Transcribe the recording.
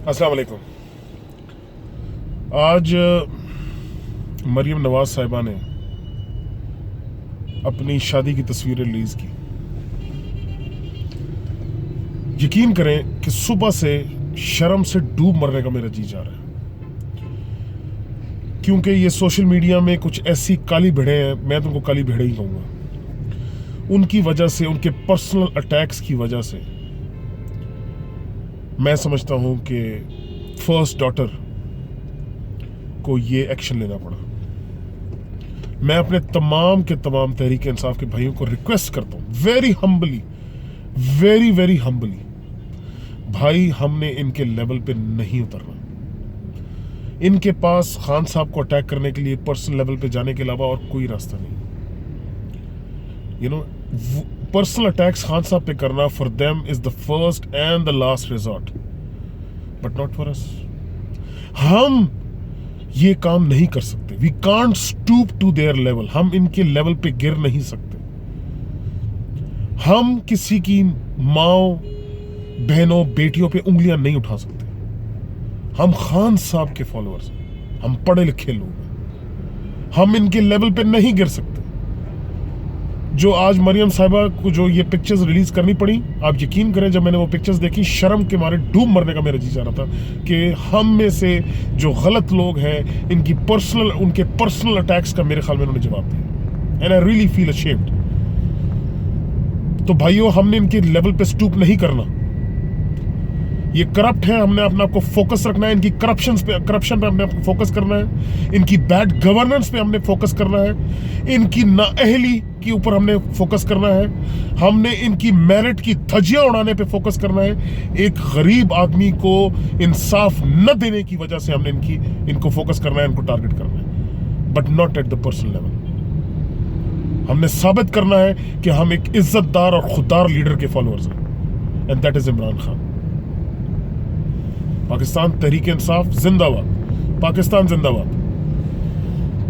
अस्सलाम वालेकुम। आज मरियम नवाज साहिबा ने अपनी शादी की तस्वीरें रिलीज की। यकीन करें कि सुबह से शर्म से डूब मरने का मेरा जी जा रहा है, क्योंकि ये सोशल मीडिया में कुछ ऐसी काली भेड़ें हैं, मैं तुमको काली भेड़े ही कहूंगा। उनकी वजह से, उनके पर्सनल अटैक्स की वजह से मैं समझता हूं कि फर्स्ट डॉटर को ये एक्शन लेना पड़ा। मैं अपने तमाम के तमाम तहरीक इंसाफ के भाइयों को रिक्वेस्ट करता हूं, very humbly, very very humbly, भाई हमने इनके लेवल पे नहीं उतरना। इनके पास खान साहब को अटैक करने के लिए पर्सनल लेवल पे जाने के अलावा और कोई रास्ता नहीं। पर्सनल अटैक्स खान साहब पे करना for them is the first and the last resort, but not for us. हम ये काम नहीं कर सकते। We can't stoop to their level. हम इनके लेवल पे गिर नहीं सकते। हम किसी की माओ, बहनों, बेटियों पे उंगलियां नहीं उठा सकते। हम खान साहब के फॉलोअर्स हैं, हम पढ़े लिखे लोग हैं, हम इनके लेवल पे नहीं गिर सकते। जो आज मरियम साहिबा को जो ये पिक्चर्स रिलीज करनी पड़ी, आप यकीन करें जब मैंने वो पिक्चर्स देखी, शर्म के मारे डूब मरने का मेरा जी जा रहा था कि हम में से जो गलत लोग हैं, उनके पर्सनल अटैक्स का मेरे ख्याल में उन्होंने जवाब दिया। And I really feel ashamed. तो भाइयों, हमने इनके लेवल पे स्टूप नहीं करना। ये करप्ट है, हमने अपने आप को फोकस रखना है। इनकी करप्शन पे हमने आपको फोकस करना है। इनकी बैड गवर्नेंस पे हमने फोकस करना है। इनकी नाअहली के ऊपर हमने फोकस करना है। हमने इनकी मेरिट की धज्जियां उड़ाने पे फोकस करना है। एक गरीब आदमी को इंसाफ न देने की वजह से हमने इनको फोकस करना है, इनको टारगेट करना है, but not at the personal level. हमने साबित करना है कि हम एक इज्जतदार और खुददार लीडर के फॉलोअर्स हैं, and that is Imran Khan. Pakistan Tehreek Insaf जिंदाबाद, पाकिस्तान जिंदाबाद।